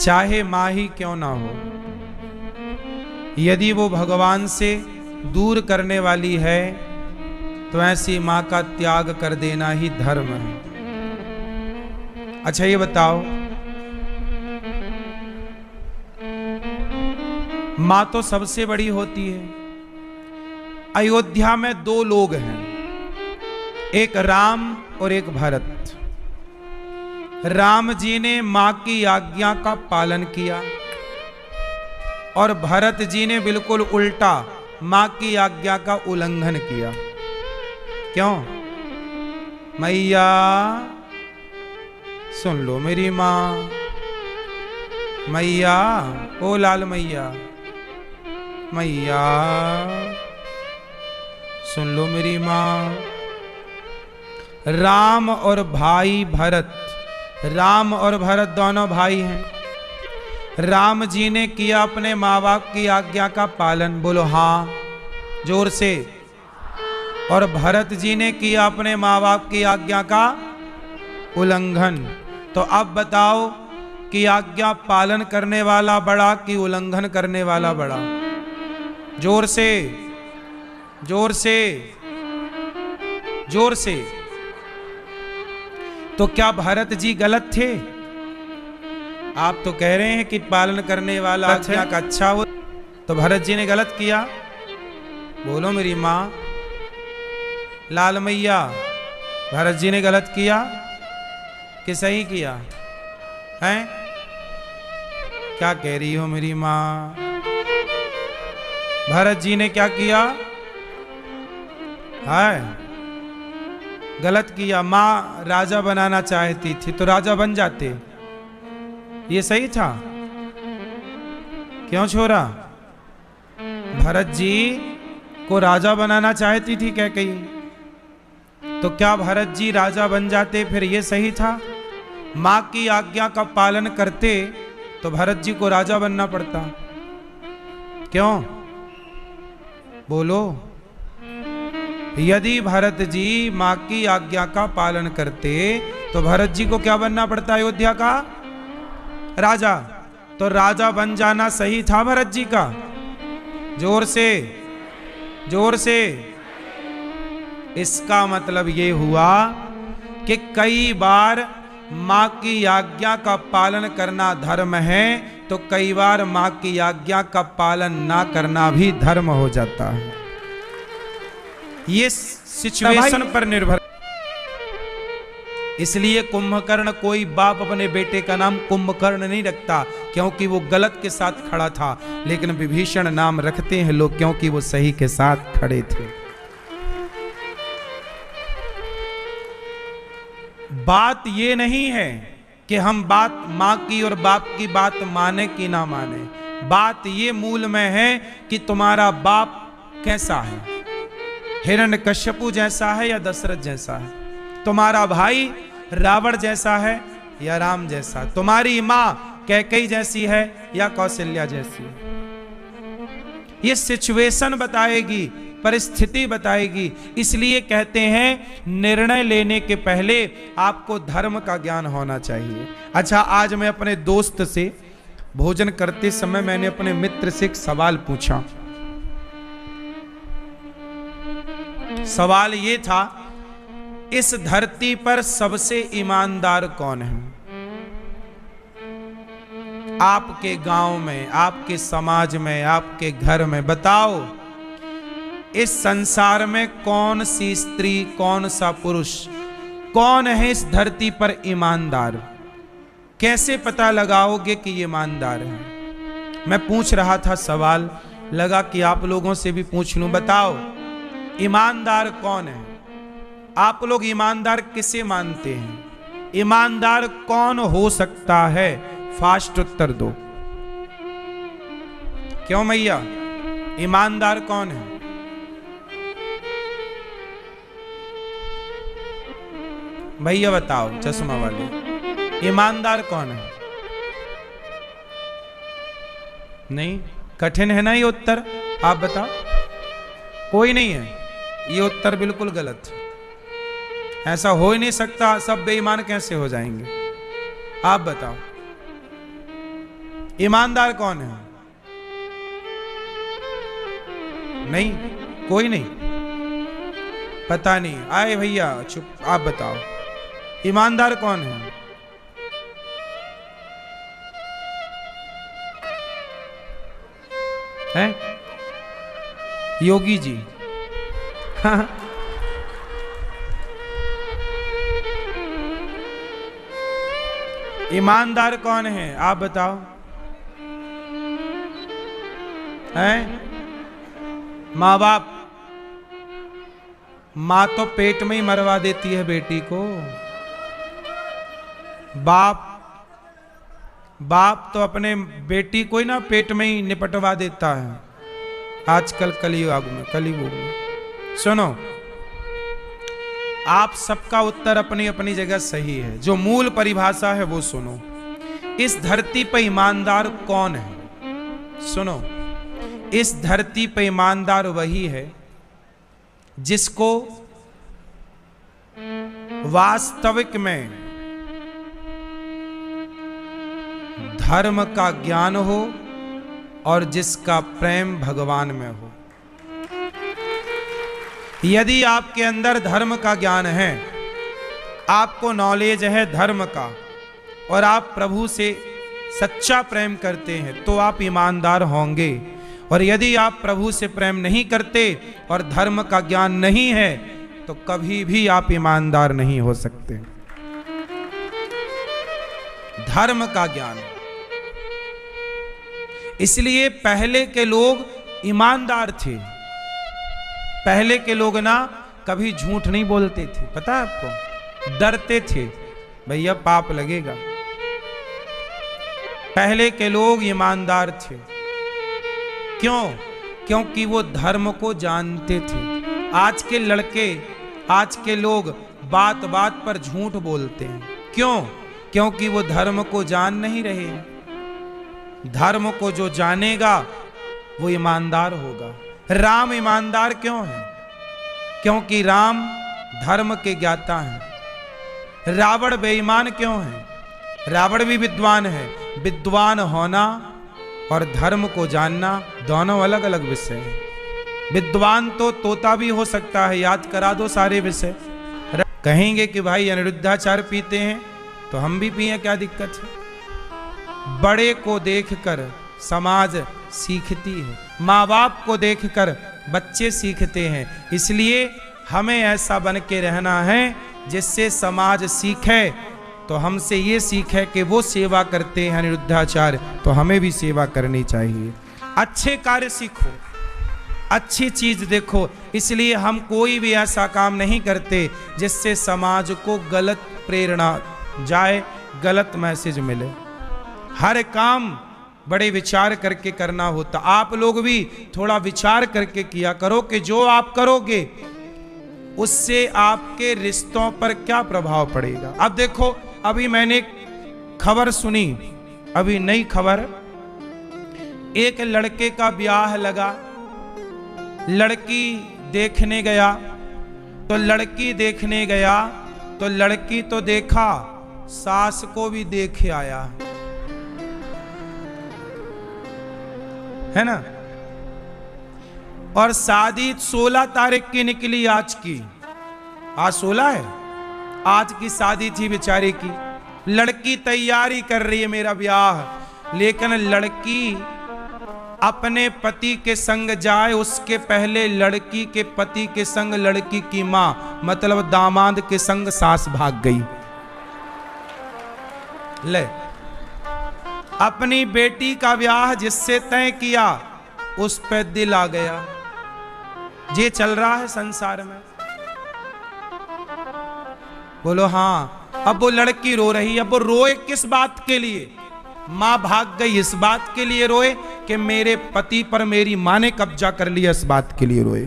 चाहे माँ ही क्यों ना हो, यदि वो भगवान से दूर करने वाली है तो ऐसी माँ का त्याग कर देना ही धर्म है। अच्छा ये बताओ, माँ तो सबसे बड़ी होती है। अयोध्या में दो लोग हैं, एक राम और एक भरत। राम जी ने माँ की आज्ञा का पालन किया और भरत जी ने बिल्कुल उल्टा माँ की आज्ञा का उल्लंघन किया। क्यों? मैया सुन लो मेरी माँ, मैया ओ लाल मैया, मैया सुन लो मेरी माँ। राम और भाई भरत, राम और भरत दोनों भाई हैं। राम जी ने किया अपने माँ बाप की आज्ञा का पालन, बोलो हाँ जोर से। और भरत जी ने किया अपने माँ बाप की आज्ञा का उल्लंघन। तो अब बताओ कि आज्ञा पालन करने वाला बड़ा कि उल्लंघन करने वाला बड़ा? जोर से, जोर से, जोर से। तो क्या भरत जी गलत थे? आप तो कह रहे हैं कि पालन करने वाला आज्ञा का अच्छा हो, तो भरत जी ने गलत किया? बोलो मेरी माँ, लाल मैया, भरत जी ने गलत किया कि सही किया? हैं? क्या कह रही हो मेरी माँ? भरत जी ने क्या किया? है गलत किया। माँ राजा बनाना चाहती थी तो राजा बन जाते, ये सही था? क्यों छोरा? भरत जी को राजा बनाना चाहती थी क्या कही? तो क्या भरत जी राजा बन जाते, फिर ये सही था? माँ की आज्ञा का पालन करते तो भरत जी को राजा बनना पड़ता। क्यों? बोलो। यदि भरत जी माँ की आज्ञा का पालन करते तो भरत जी को क्या बनना पड़ता? अयोध्या का राजा। तो राजा बन जाना सही था भरत जी का? जोर से, जोर से। इसका मतलब ये हुआ कि कई बार माँ की आज्ञा का पालन करना धर्म है, तो कई बार माँ की आज्ञा का पालन ना करना भी धर्म हो जाता है। ये सिचुएशन पर निर्भर। इसलिए कुंभकर्ण, कोई बाप अपने बेटे का नाम कुंभकर्ण नहीं रखता क्योंकि वो गलत के साथ खड़ा था, लेकिन विभीषण नाम रखते हैं लोग क्योंकि वो सही के साथ खड़े थे। बात ये नहीं है कि हम बात माँ की और बाप की बात माने कि ना माने, बात ये मूल में है कि तुम्हारा बाप कैसा है, हिरण्यकश्यपु जैसा है या दशरथ जैसा है, तुम्हारा भाई रावण जैसा है या राम जैसा, तुम्हारी माँ कैकेयी जैसी है या कौशल्या जैसी। ये सिचुएशन बताएगी, परिस्थिति बताएगी। इसलिए कहते हैं निर्णय लेने के पहले आपको धर्म का ज्ञान होना चाहिए। अच्छा, आज मैं अपने दोस्त से भोजन करते समय मैंने अपने मित्र से एक सवाल पूछा। सवाल ये था, इस धरती पर सबसे ईमानदार कौन है? आपके गांव में, आपके समाज में, आपके घर में बताओ, इस संसार में कौन सी स्त्री, कौन सा पुरुष, कौन है इस धरती पर ईमानदार? कैसे पता लगाओगे कि ये ईमानदार है? मैं पूछ रहा था सवाल, लगा कि आप लोगों से भी पूछ लूं। बताओ ईमानदार कौन है? आप लोग ईमानदार किसे मानते हैं? ईमानदार कौन हो सकता है? फास्ट उत्तर दो। क्यों मैया, ईमानदार कौन है? भैया बताओ, चश्मा वाले, ईमानदार कौन है? नहीं, कठिन है ना ये उत्तर? आप बताओ। कोई नहीं है? ये उत्तर बिल्कुल गलत। ऐसा हो ही नहीं सकता, सब बेईमान कैसे हो जाएंगे? आप बताओ। ईमानदार कौन है? नहीं, कोई नहीं, पता नहीं। आए भैया चुप, आप बताओ ईमानदार कौन है? हैं? योगी जी। हाँ। ईमानदार कौन है आप बताओ? हैं? माँ बाप। माँ तो पेट में ही मरवा देती है बेटी को। बाप तो अपने बेटी को ही ना पेट में ही निपटवा देता है आजकल कलयुग में। सुनो, आप सबका उत्तर अपनी अपनी जगह सही है, जो मूल परिभाषा है वो सुनो। इस धरती पर ईमानदार कौन है? सुनो, इस धरती पर ईमानदार वही है जिसको वास्तविक में धर्म का ज्ञान हो और जिसका प्रेम भगवान में हो। यदि आपके अंदर धर्म का ज्ञान है, आपको नॉलेज है धर्म का, और आप प्रभु से सच्चा प्रेम करते हैं तो आप ईमानदार होंगे। और यदि आप प्रभु से प्रेम नहीं करते और धर्म का ज्ञान नहीं है तो कभी भी आप ईमानदार नहीं हो सकते। धर्म का ज्ञान, इसलिए पहले के लोग ईमानदार थे। पहले के लोग ना कभी झूठ नहीं बोलते थे, पता है आपको? डरते थे भैया पाप लगेगा। पहले के लोग ईमानदार थे। क्यों? क्योंकि वो धर्म को जानते थे। आज के लड़के, आज के लोग बात बात पर झूठ बोलते हैं। क्यों? क्योंकि वो धर्म को जान नहीं रहे। धर्म को जो जानेगा वो ईमानदार होगा। राम ईमानदार क्यों है? क्योंकि राम धर्म के ज्ञाता हैं। रावण बेईमान क्यों है? रावण भी विद्वान है। विद्वान होना और धर्म को जानना दोनों अलग अलग विषय हैं। विद्वान तो तोता भी हो सकता है, याद करा दो सारे विषय। कहेंगे कि भाई अनिरुद्धाचार्य पीते हैं तो हम भी पिए, क्या दिक्कत है? बड़े को देखकर समाज सीखती है, माँ बाप को देखकर बच्चे सीखते हैं। इसलिए हमें ऐसा बन के रहना है जिससे समाज सीखे, तो हमसे ये सीखे कि वो सेवा करते हैं अनिरुद्धाचार्य, तो हमें भी सेवा करनी चाहिए। अच्छे कार्य सीखो, अच्छी चीज देखो। इसलिए हम कोई भी ऐसा काम नहीं करते जिससे समाज को गलत प्रेरणा जाए, गलत मैसेज मिले। हर काम बड़े विचार करके करना होता। आप लोग भी थोड़ा विचार करके किया करो कि जो आप करोगे उससे आपके रिश्तों पर क्या प्रभाव पड़ेगा। अब देखो, अभी मैंने खबर सुनी, अभी नई खबर, एक लड़के का ब्याह लगा, लड़की देखने गया, तो लड़की देखने गया तो लड़की तो देखा, सास को भी देखे आया, है ना। और शादी 16 तारीख की निकली आज की, आज 16 है, आज की शादी थी बेचारे की। लड़की तैयारी कर रही है मेरा ब्याह, लेकिन लड़की अपने पति के संग जाए उसके पहले लड़की के पति के संग लड़की की मां, मतलब दामाद के संग सास भाग गई। ले, अपनी बेटी का ब्याह जिससे तय किया उस पे दिल आ गया। ये चल रहा है संसार में, बोलो हाँ। अब वो लड़की रो रही है, अब वो रोए किस बात के लिए? मां भाग गई इस बात के लिए रोए कि मेरे पति पर मेरी मां ने कब्जा कर लिया, इस बात के लिए रोए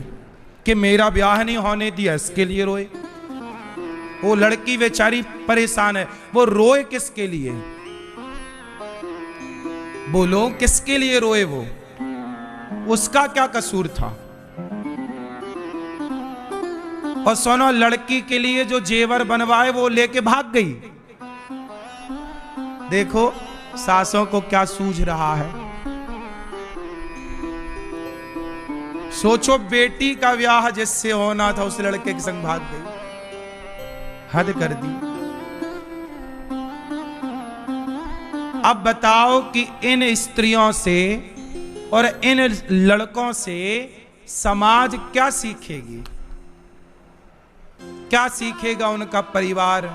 कि मेरा ब्याह नहीं होने दिया, इसके लिए रोए। वो लड़की बेचारी परेशान है, वो रोए किसके लिए? बोलो किसके लिए रोए? वो उसका क्या कसूर था? और सुनो, लड़की के लिए जो जेवर बनवाए वो लेके भाग गई। देखो सासों को क्या सूझ रहा है। सोचो, बेटी का ब्याह जिससे होना था उस लड़के के संग भाग गई, हद कर दी। अब बताओ कि इन स्त्रियों से और इन लड़कों से समाज क्या सीखेगी? क्या सीखेगा उनका परिवार?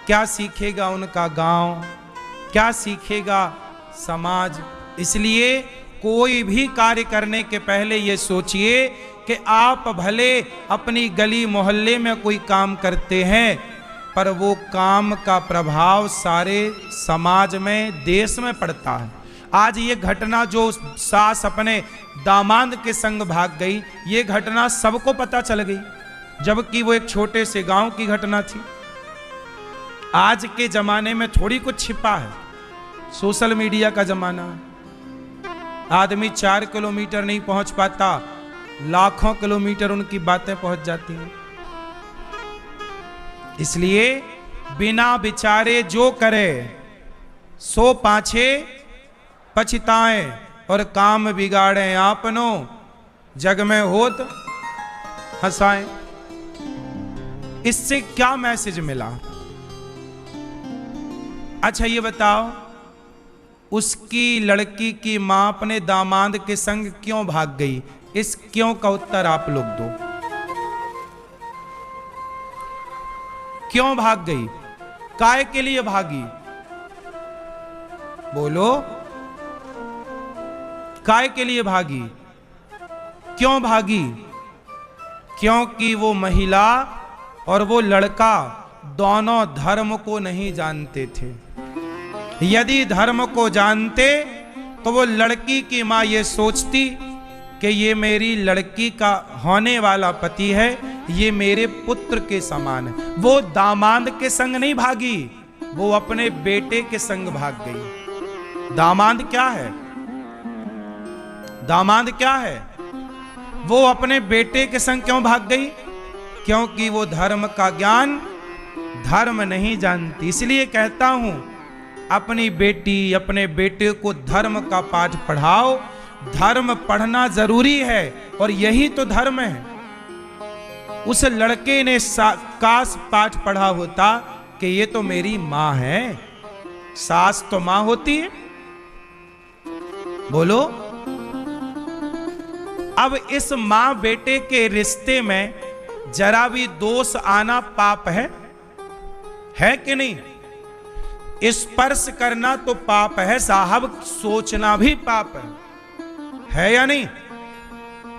क्या सीखेगा उनका गांव? क्या सीखेगा समाज? इसलिए कोई भी कार्य करने के पहले ये सोचिए कि आप भले अपनी गली मोहल्ले में कोई काम करते हैं, पर वो काम का प्रभाव सारे समाज में, देश में पड़ता है। आज ये घटना जो सास अपने दामाद के संग भाग गई, ये घटना सबको पता चल गई, जबकि वो एक छोटे से गांव की घटना थी। आज के जमाने में थोड़ी कुछ छिपा है, सोशल मीडिया का जमाना है। आदमी 4 किलोमीटर नहीं पहुंच पाता, लाखों किलोमीटर उनकी बातें पहुंच जाती हैं। इसलिए बिना विचारे जो करे सो पाछे पछताएं, और काम बिगाड़े आपनो, जग में होत हंसाएं। इससे क्या मैसेज मिला? अच्छा ये बताओ, उसकी लड़की की मां अपने दामाद के संग क्यों भाग गई? इस क्यों का उत्तर आप लोग दो। क्यों भाग गई? काय के लिए भागी? बोलो, काय के लिए भागी? क्यों भागी? क्योंकि वो महिला और वो लड़का दोनों धर्म को नहीं जानते थे। यदि धर्म को जानते तो वो लड़की की मां ये सोचती कि ये मेरी लड़की का होने वाला पति है, ये मेरे पुत्र के समान है। वो दामाद के संग नहीं भागी, वो अपने बेटे के संग भाग गई। दामाद क्या है? दामाद क्या है? वो अपने बेटे के संग क्यों भाग गई? क्योंकि वो धर्म का ज्ञान, धर्म नहीं जानती। इसलिए कहता हूं, अपनी बेटी अपने बेटे को धर्म का पाठ पढ़ाओ। धर्म पढ़ना जरूरी है, और यही तो धर्म है। उस लड़के ने काश पाठ पढ़ा होता कि ये तो मेरी मां है। सास तो मां होती है। बोलो, अब इस मां बेटे के रिश्ते में जरा भी दोष आना पाप है कि नहीं? स्पर्श करना तो पाप है साहब, सोचना भी पाप है या नहीं?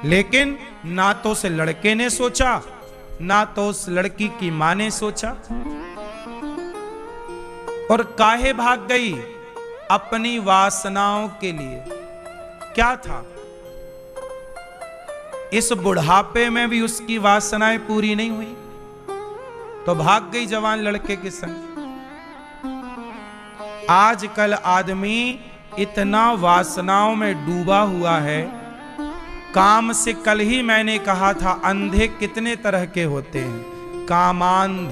लेकिन ना तो उस लड़के ने सोचा, ना तो उस लड़की की मां ने सोचा। और काहे भाग गई? अपनी वासनाओं के लिए। क्या था? इस बुढ़ापे में भी उसकी वासनाएं पूरी नहीं हुई, तो भाग गई जवान लड़के के संग। आजकल आदमी इतना वासनाओं में डूबा हुआ है। काम से कल ही मैंने कहा था, अंधे कितने तरह के होते हैं। कामांध।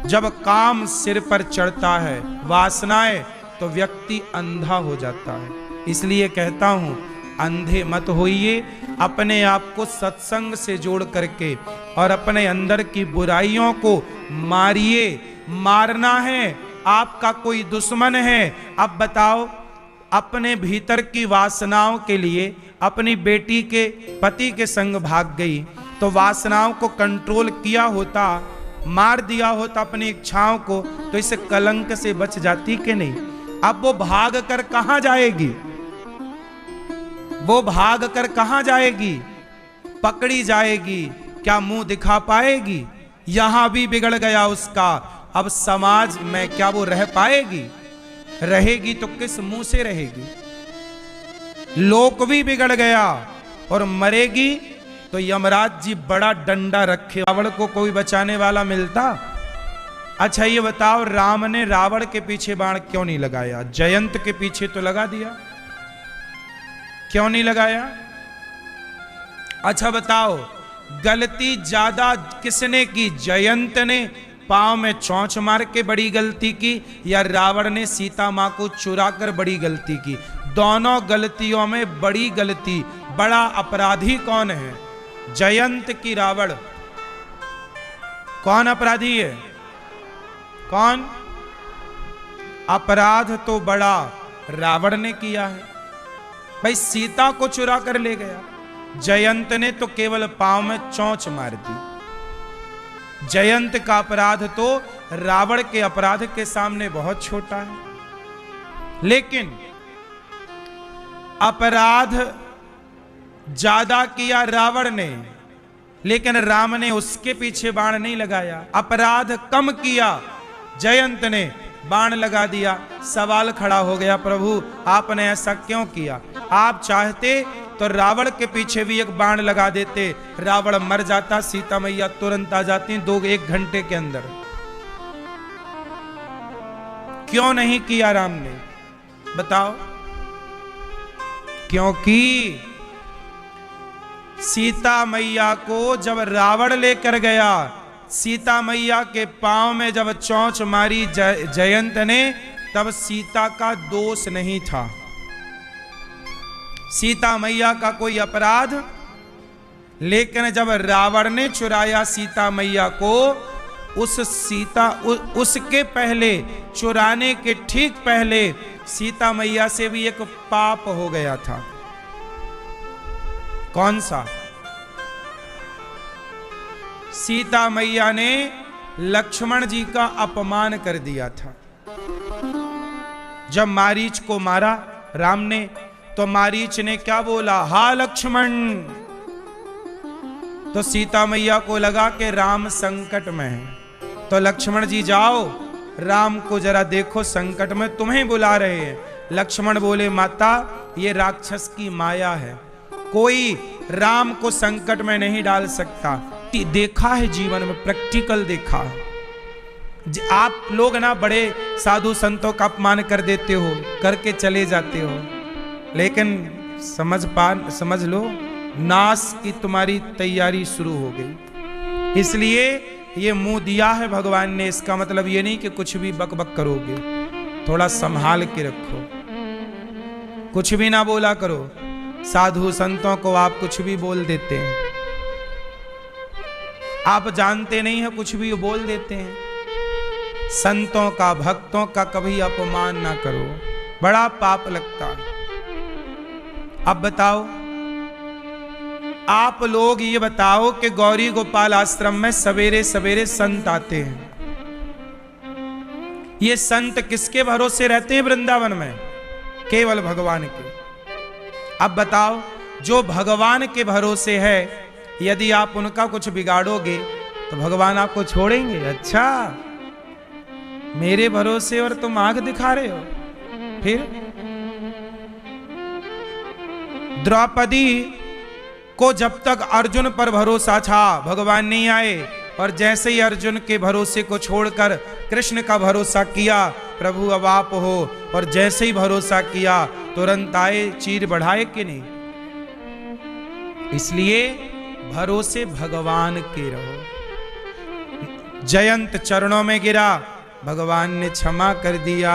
जब काम सिर पर चढ़ता है, वासनाएं, तो व्यक्ति अंधा हो जाता है। इसलिए कहता हूं, अंधे मत होइए। अपने आप को सत्संग से जोड़ करके और अपने अंदर की बुराइयों को मारिए। मारना है, आपका कोई दुश्मन है। अब बताओ, अपने भीतर की वासनाओं के लिए अपनी बेटी के पति के संग भाग गई, तो वासनाओं को कंट्रोल किया होता, मार दिया होता अपनी इच्छाओं को, तो इस कलंक से बच जाती कि नहीं? अब वो भाग कर कहां जाएगी? वो भाग कर कहां जाएगी? पकड़ी जाएगी। क्या मुंह दिखा पाएगी? यहां भी बिगड़ गया उसका। अब समाज में क्या वो रह पाएगी? रहेगी तो किस मुंह से रहेगी? लोक भी बिगड़ गया, और मरेगी तो यमराज जी बड़ा डंडा रखे। रावण को कोई बचाने वाला मिलता? अच्छा ये बताओ, राम ने रावण के पीछे बाण क्यों नहीं लगाया? जयंत के पीछे तो लगा दिया, क्यों नहीं लगाया? अच्छा बताओ, गलती ज्यादा किसने की? जयंत ने पांव में चोंच मार के बड़ी गलती की या रावण ने सीता मां को चुरा कर बड़ी गलती की? दोनों गलतियों में बड़ी गलती, बड़ा अपराधी कौन है? जयंत की रावण? कौन अपराधी है? कौन? अपराध तो बड़ा रावण ने किया है। भाई सीता को चुरा कर ले गया, जयंत ने तो केवल पांव में चोंच मार दी। जयंत का अपराध तो रावण के अपराध के सामने बहुत छोटा है। लेकिन अपराध ज्यादा किया रावण ने, लेकिन राम ने उसके पीछे बाण नहीं लगाया। अपराध कम किया जयंत ने, बाण लगा दिया। सवाल खड़ा हो गया, प्रभु आपने ऐसा क्यों किया? आप चाहते तो रावण के पीछे भी एक बाण लगा देते, रावण मर जाता, सीता मैया तुरंत आ जाती 1 घंटे के अंदर। क्यों नहीं किया राम ने? बताओ। क्योंकि सीता मैया को जब रावण लेकर गया, सीता मैया के पांव में जब चोंच मारी जयंत ने, तब सीता का दोष नहीं था, सीता मैया का कोई अपराध। लेकिन जब रावण ने चुराया सीता मैया को, उसके पहले, चुराने के ठीक पहले सीता मैया से भी एक पाप हो गया था। कौन सा? सीता मैया ने लक्ष्मण जी का अपमान कर दिया था। जब मारीच को मारा राम ने, तो मारीच ने क्या बोला? हा लक्ष्मण। तो सीता मैया को लगा कि राम संकट में है, तो लक्ष्मण जी जाओ राम को जरा देखो, संकट में तुम्हें बुला रहे हैं। लक्ष्मण बोले, माता ये राक्षस की माया है, कोई राम को संकट में नहीं डाल सकता। देखा है जीवन में, प्रैक्टिकल देखा है। आप लोग ना बड़े साधु संतों का अपमान कर देते हो, करके चले जाते हो, लेकिन समझ लो नाश की तुम्हारी तैयारी शुरू हो गई। इसलिए ये मुंह दिया है भगवान ने, इसका मतलब ये नहीं कि कुछ भी बक बक करोगे, थोड़ा संभाल के रखो, कुछ भी ना बोला करो। साधु संतों को आप कुछ भी बोल देते हैं, आप जानते नहीं हैं, कुछ भी बोल देते हैं। संतों का, भक्तों का कभी अपमान ना करो, बड़ा पाप लगता है। अब बताओ, आप लोग ये बताओ कि गौरी गोपाल आश्रम में सवेरे सवेरे संत आते हैं, ये संत किसके भरोसे रहते हैं वृंदावन में? केवल भगवान के। अब बताओ, जो भगवान के भरोसे है, यदि आप उनका कुछ बिगाड़ोगे तो भगवान आपको छोड़ेंगे? अच्छा, मेरे भरोसे और तुम आंख दिखा रहे हो। फिर द्रौपदी को जब तक अर्जुन पर भरोसा था, भगवान नहीं आए, और जैसे ही अर्जुन के भरोसे को छोड़कर कृष्ण का भरोसा किया, प्रभु अब आप हो, और जैसे ही भरोसा किया तुरंत आए, चीर बढ़ाए कि नहीं? इसलिए भरोसे भगवान के रहो। जयंत चरणों में गिरा, भगवान ने क्षमा कर दिया।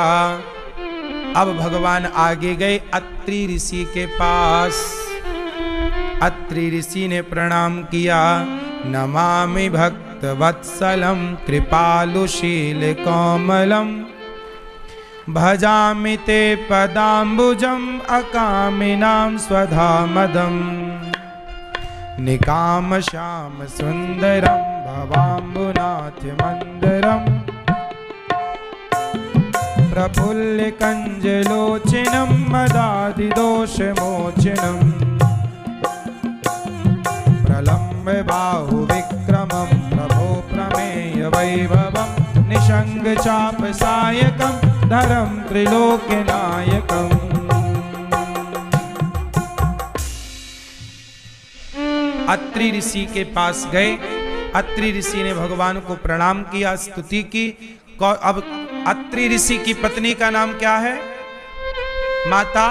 अब भगवान आगे गए अत्रि ऋषि के पास। अत्रि ऋषि ने प्रणाम किया, नमामि भक्त वत्सलम कृपालुशील कोमलम, भजामि ते पदाम्बुजम अकामिनां स्वधामदम, निकाम श्याम सुंदरम भवाम्बुनाथ मंदरम, प्रफुल्ल कंजलोचनम मदादि दोष मोचनम, प्रलम्ब बाहु विक्रमम प्रभो प्रमेय वैभवम, निशंग चाप सायकम धरम त्रिलोक नायकम। अत्रि ऋषि के पास गए, अत्रि ऋषि ने भगवान को प्रणाम किया, स्तुति की। अब अत्रि ऋषि की पत्नी का नाम क्या है? माता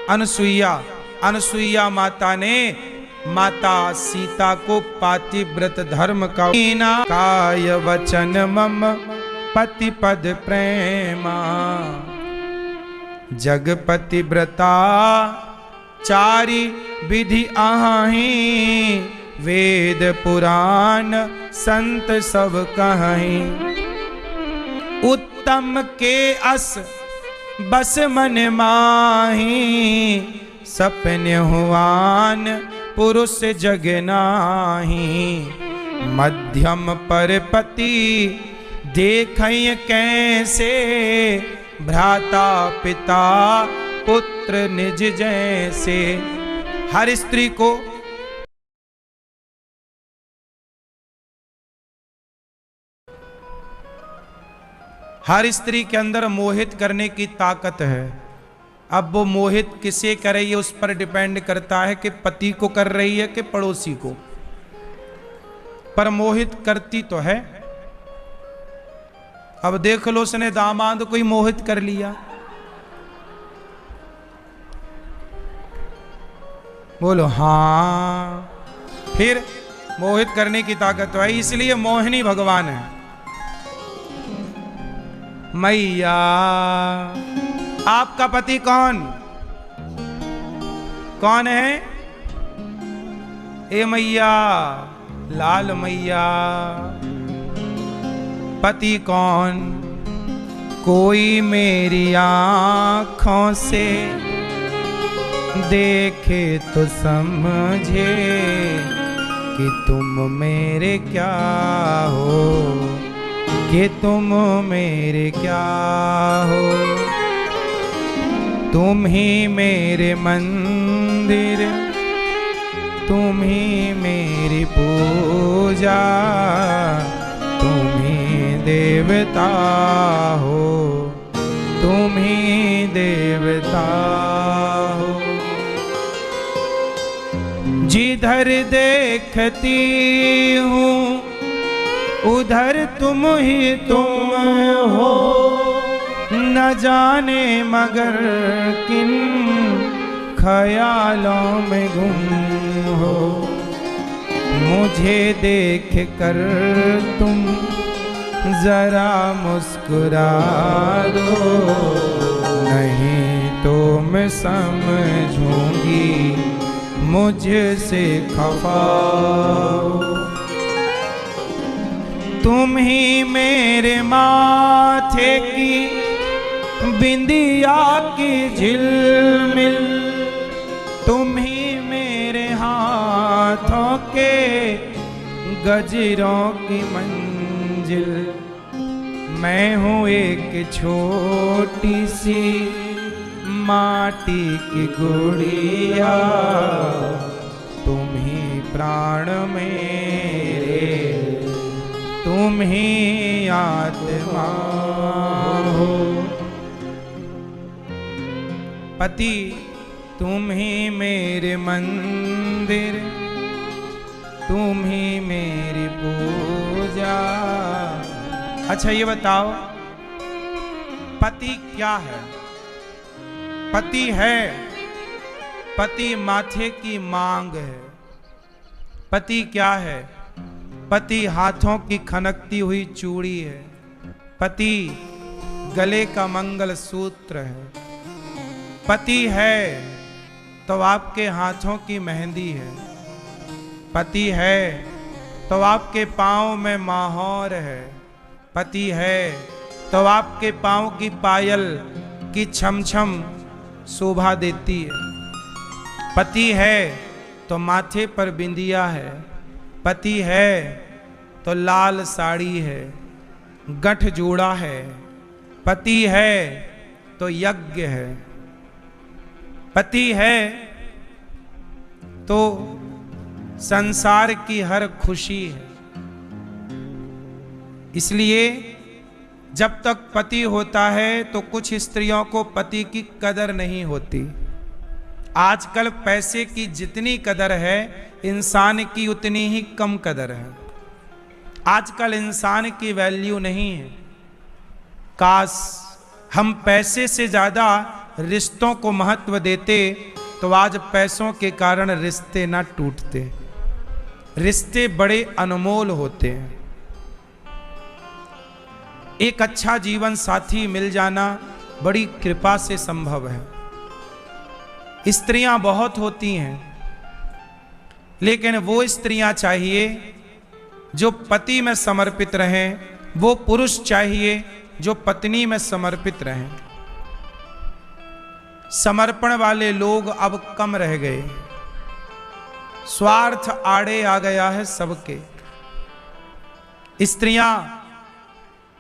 अनसुईया। अनसुईया माता ने माता सीता को पातिव्रत धर्म का काय वचन मम पति पद प्रेमा, जगपति व्रता चारि विधि आहि, वेद पुराण संत सब कहीं, उत्तम के अस बस मन माही, सपने हुआन पुरुष जग नाही, मध्यम पर पति देखै कैसे, भ्राता पिता पुत्र निज जैसे। हर स्त्री को हर स्त्री के अंदर मोहित करने की ताकत है। अब वो मोहित किसे कर रही है उस पर डिपेंड करता है कि पति को कर रही है कि पड़ोसी को, पर मोहित करती तो है। अब देख लो उसने दामाद को ही मोहित कर लिया। बोलो हाँ, फिर मोहित करने की ताकत तो है, इसलिए मोहिनी भगवान है। मैया आपका पति कौन है? ए मैया, लाल मैया। पति कौन? कोई मेरी आँखों से देखे तो समझे कि तुम मेरे क्या हो, कि तुम मेरे क्या हो। तुम ही मेरे मंदिर, तुम ही मेरी पूजा, तुम ही देवता हो, तुम ही देवता हो। जिधर देखती हूँ उधर तुम ही तुम हो, न जाने मगर किन ख्यालों में गुम हो। मुझे देख कर तुम जरा मुस्कुरा दो, नहीं तो मैं समझूंगी मुझसे खफा। तुम ही मेरे माथे की बिंदिया की झिलमिल, तुम ही मेरे हाथों के गजरों की मंजिल। मैं हूँ एक छोटी सी माटी की गुड़िया, तुम ही प्राण मेरे, तुम ही आत्मा हो। पति तुम ही मेरे मंदिर, तुम ही मेरी पूजा। अच्छा ये बताओ पति क्या है? पति है, पति माथे की मांग है। पति क्या है? पति हाथों की खनकती हुई चूड़ी है। पति गले का मंगल सूत्र है। पति है तो आपके हाथों की मेहंदी है। पति है तो आपके पाँव में माहौर है। पति है तो आपके पाँव की पायल की छम छम शोभा देती है। पति है तो माथे पर बिंदिया है। पति है तो लाल साड़ी है, गठ जोड़ा है। पति है तो यज्ञ है। पति है तो संसार की हर खुशी है। इसलिए जब तक पति होता है तो कुछ स्त्रियों को पति की कदर नहीं होती। आजकल पैसे की जितनी कदर है इंसान की उतनी ही कम कदर है। आजकल इंसान की वैल्यू नहीं है। काश हम पैसे से ज्यादा रिश्तों को महत्व देते तो आज पैसों के कारण रिश्ते ना टूटते। रिश्ते बड़े अनमोल होते हैं। एक अच्छा जीवन साथी मिल जाना बड़ी कृपा से संभव है। स्त्रियां बहुत होती हैं, लेकिन वो स्त्रियां चाहिए जो पति में समर्पित रहें, वो पुरुष चाहिए जो पत्नी में समर्पित रहें। समर्पण वाले लोग अब कम रह गए। स्वार्थ आड़े आ गया है सबके। स्त्रियां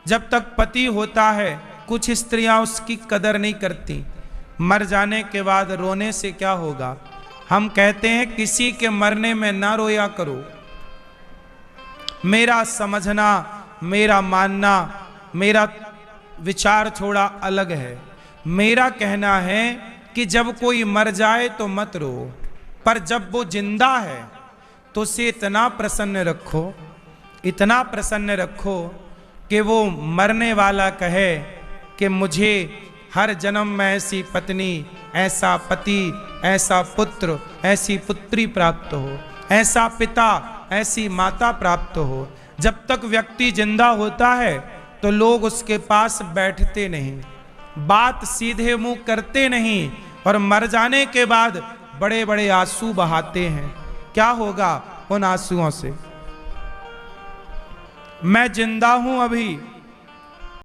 जब तक पति होता है, कुछ स्त्रियां उसकी कदर नहीं करती। मर जाने के बाद रोने से क्या होगा? हम कहते हैं किसी के मरने में ना रोया करो। मेरा समझना, मेरा मानना, मेरा विचार थोड़ा अलग है। मेरा कहना है कि जब कोई मर जाए तो मत रो, पर जब वो जिंदा है तो उसे इतना प्रसन्न रखो, इतना प्रसन्न रखो कि वो मरने वाला कहे कि मुझे हर जन्म में ऐसी पत्नी, ऐसा पति, ऐसा पुत्र, ऐसी पुत्री प्राप्त हो, ऐसा पिता, ऐसी माता प्राप्त हो। जब तक व्यक्ति जिंदा होता है तो लोग उसके पास बैठते नहीं, बात सीधे मुंह करते नहीं, और मर जाने के बाद बड़े बड़े आंसू बहाते हैं। क्या होगा उन आंसुओं से? मैं जिंदा हूं अभी,